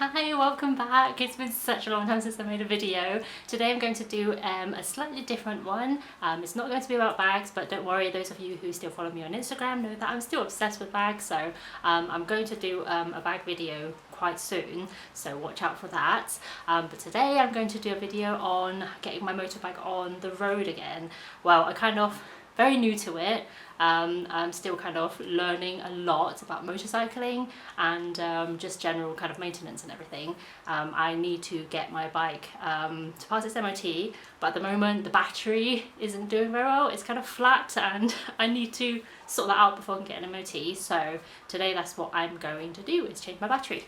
Hi, welcome back. It's been such a long time since I made a video. Today I'm going to do a slightly different one. It's not going to be about bags, but don't worry, those of you who still follow me on Instagram know that I'm still obsessed with bags, so I'm going to do a bag video quite soon, so watch out for that. But today I'm going to do a video on getting my motorbike on the road again. Well, I kind of very new to it. I'm still kind of learning a lot about motorcycling and just general kind of maintenance and everything. I need to get my bike to pass its MOT, but at the moment the battery isn't doing very well. It's kind of flat and I need to sort that out before I can get an MOT. So today that's what I'm going to do, is change my battery.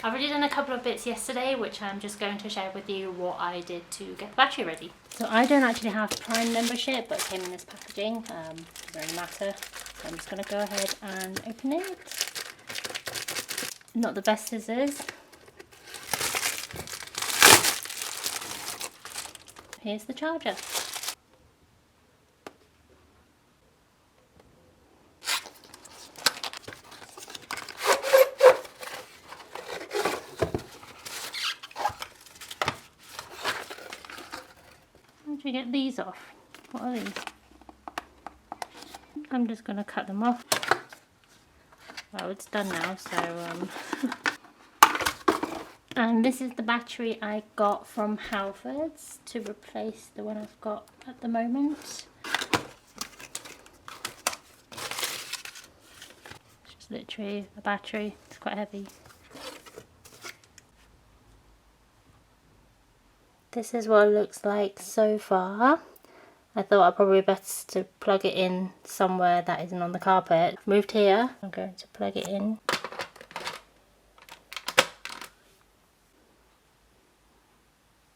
I've already done a couple of bits yesterday, which I'm just going to share with you what I did to get the battery ready. So I don't actually have Prime membership, but it came in this packaging. Doesn't really matter. So I'm just going to go ahead and open it. Not the best scissors. Here's the charger. How do you get these off? What are these? I'm just going to cut them off. Well, it's done now, so and this is the battery I got from Halfords to replace the one I've got at the moment. It's just literally a battery. It's quite heavy. This is what it looks like so far. I thought I'd probably best to plug it in somewhere that isn't on the carpet. I've moved here. I'm going to plug it in.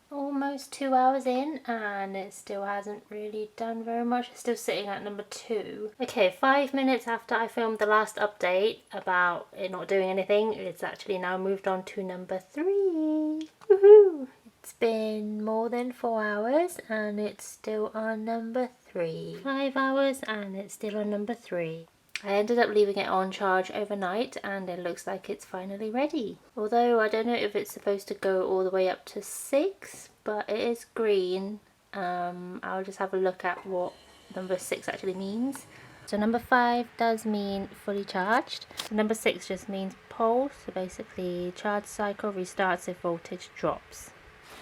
Almost 2 hours in and it still hasn't really done very much. It's still sitting at number 2. Okay, 5 minutes after I filmed the last update about it not doing anything, it's actually now moved on to number 3. Woohoo! It's been more than 4 hours and it's still on number 3. 5 hours and it's still on number 3. I ended up leaving it on charge overnight and it looks like it's finally ready. Although I don't know if it's supposed to go all the way up to 6, but it is green. I'll just have a look at what number 6 actually means. So number 5 does mean fully charged. Number 6 just means pulse, so basically charge cycle restarts if voltage drops.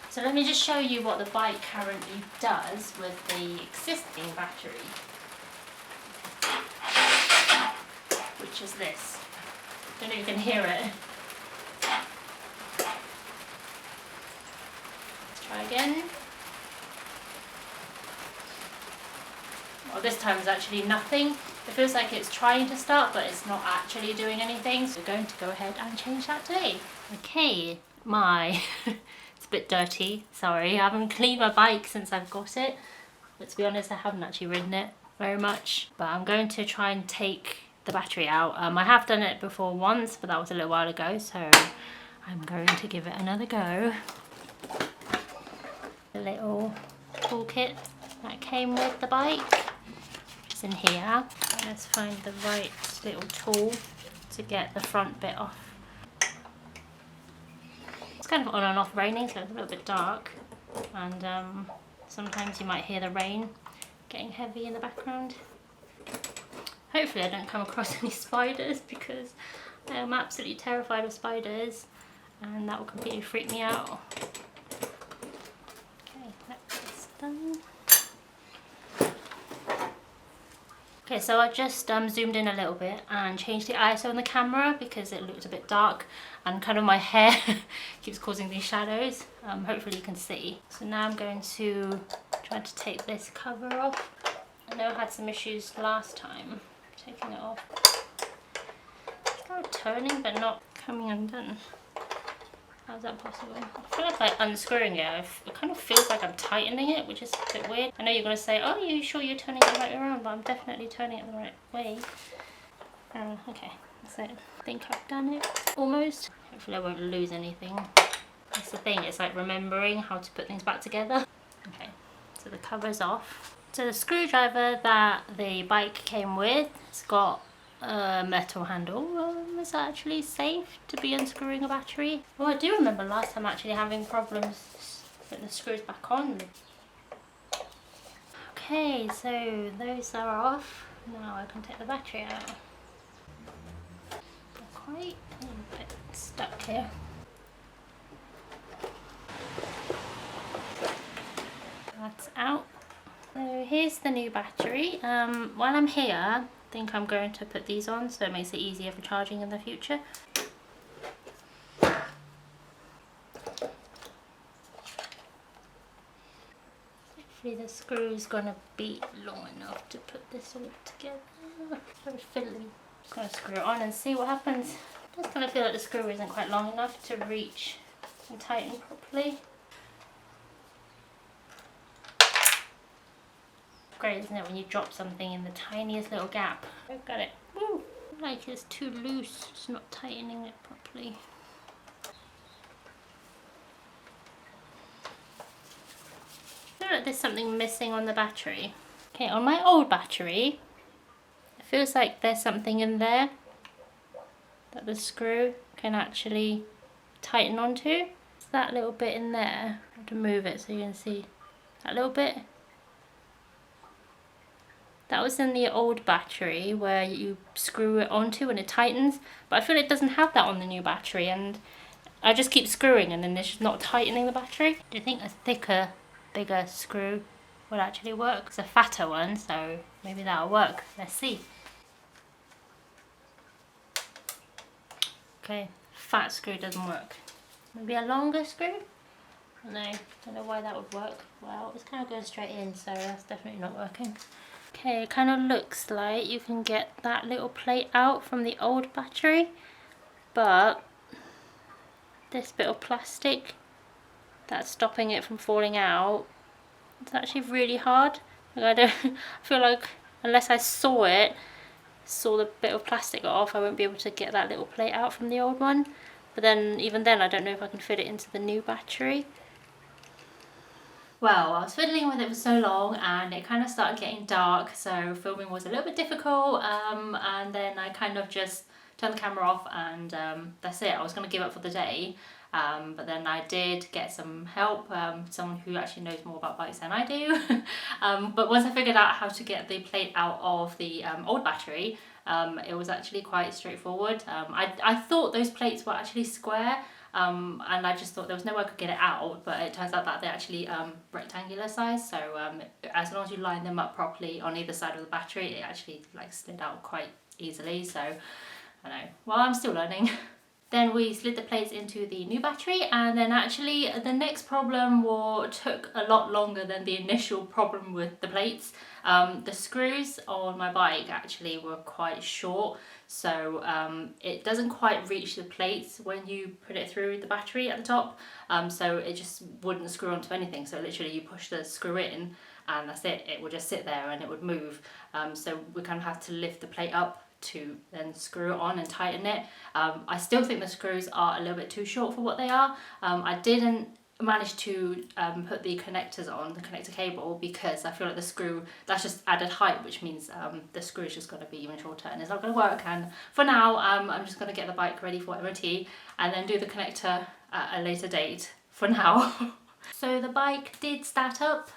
So let me just show you what the bike currently does with the existing battery, which is this. Don't know if you can hear it. Let's try again. Well, this time is actually nothing. It feels like it's trying to start, but it's not actually doing anything. So we're going to go ahead and change that today. Okay, it's a bit dirty, sorry. I haven't cleaned my bike since I've got it. But to be honest, I haven't actually ridden it very much. But I'm going to try and take the battery out. I have done it before once, but that was a little while ago, so I'm going to give it another go. The little toolkit that came with the bike is in here. Let's find the right little tool to get the front bit off. It's kind of on and off raining, so it's a little bit dark, and sometimes you might hear the rain getting heavy in the background. Hopefully I don't come across any spiders, because I am absolutely terrified of spiders and that will completely freak me out. Okay, that's done. Okay, so I just zoomed in a little bit and changed the ISO on the camera because it looked a bit dark and kind of my hair keeps causing these shadows. Hopefully you can see. So now I'm going to try to take this cover off. I know I had some issues last time taking it off. It's kind of turning but not coming undone. How's that possible? I feel like by unscrewing it, it kind of feels like I'm tightening it, which is a bit weird. I know you're going to say, oh, are you sure you're turning it the right way around? But I'm definitely turning it the right way. Okay, that's it. I think I've done it, almost. Hopefully I won't lose anything. That's the thing, it's like remembering how to put things back together. Okay, so the cover's off. So the screwdriver that the bike came with, it's got metal handle. Is that actually safe to be unscrewing a battery? Well, I do remember last time actually having problems putting the screws back on. Okay, so those are off. Now I can take the battery out. Not quite, a little bit stuck here. That's out. So here's the new battery. While I'm here, I think I'm going to put these on so it makes it easier for charging in the future. Hopefully the screw's gonna be long enough to put this all together. Very fiddly. Just gonna screw it on and see what happens. Just gonna feel like the screw isn't quite long enough to reach and tighten properly. Great, isn't it, when you drop something in the tiniest little gap? I've got it. Woo! Like it's too loose, it's not tightening it properly. I feel like there's something missing on the battery. Okay, on my old battery, it feels like there's something in there that the screw can actually tighten onto. It's that little bit in there. I have to move it so you can see that little bit. That was in the old battery where you screw it onto and it tightens, but I feel it doesn't have that on the new battery, and I just keep screwing and then it's just not tightening the battery. Do you think a thicker, bigger screw would actually work? It's a fatter one, so maybe that'll work. Let's see. Okay, fat screw doesn't work. Maybe a longer screw? No, don't know why that would work. Well, it's kind of going straight in, so that's definitely not working. Okay, it kind of looks like you can get that little plate out from the old battery, but this bit of plastic that's stopping it from falling out, it's actually really hard. Like I feel like unless I saw the bit of plastic off, I won't be able to get that little plate out from the old one. But then, even then, I don't know if I can fit it into the new battery. Well, I was fiddling with it for so long and it kind of started getting dark, so filming was a little bit difficult, and then I kind of just turned the camera off and that's it. I was going to give up for the day, but then I did get some help, someone who actually knows more about bikes than I do. But once I figured out how to get the plate out of the old battery, it was actually quite straightforward. I thought those plates were actually square, and I just thought there was no way I could get it out, but it turns out that they're actually rectangular size, so as long as you line them up properly on either side of the battery, it actually like slid out quite easily. So I know, well, I'm still learning. Then we slid the plates into the new battery, and then actually the next problem took a lot longer than the initial problem with the plates. The screws on my bike actually were quite short, so it doesn't quite reach the plates when you put it through the battery at the top, so it just wouldn't screw onto anything. So literally you push the screw in and that's it, it would just sit there and it would move. So we kind of have to lift the plate up to then screw it on and tighten it. I still think the screws are a little bit too short for what they are. I didn't manage to put the connectors on, the connector cable, because I feel like the screw, that's just added height, which means the screw is just going to be even shorter and it's not going to work. And for now, I'm just going to get the bike ready for MOT and then do the connector at a later date for now. So the bike did start up,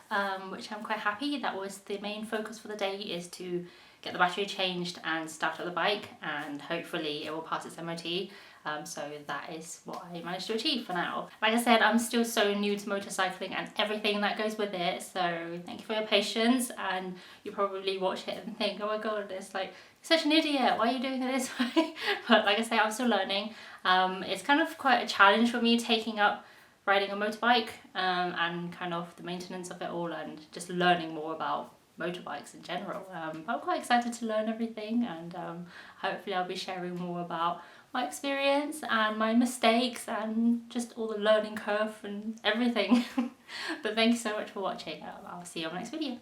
which I'm quite happy. That was the main focus for the day, is to get the battery changed and start up the bike, and hopefully it will pass its MOT. So that is what I managed to achieve for now. Like I said, I'm still so new to motorcycling and everything that goes with it, so thank you for your patience. And you probably watch it and think, oh my god, it's like such an idiot, why are you doing it this way? But like I say, I'm still learning. It's kind of quite a challenge for me taking up riding a motorbike, and kind of the maintenance of it all, and just learning more about motorbikes in general. I'm quite excited to learn everything, and hopefully I'll be sharing more about my experience and my mistakes and just all the learning curve and everything. But thank you so much for watching. I'll see you on the next video.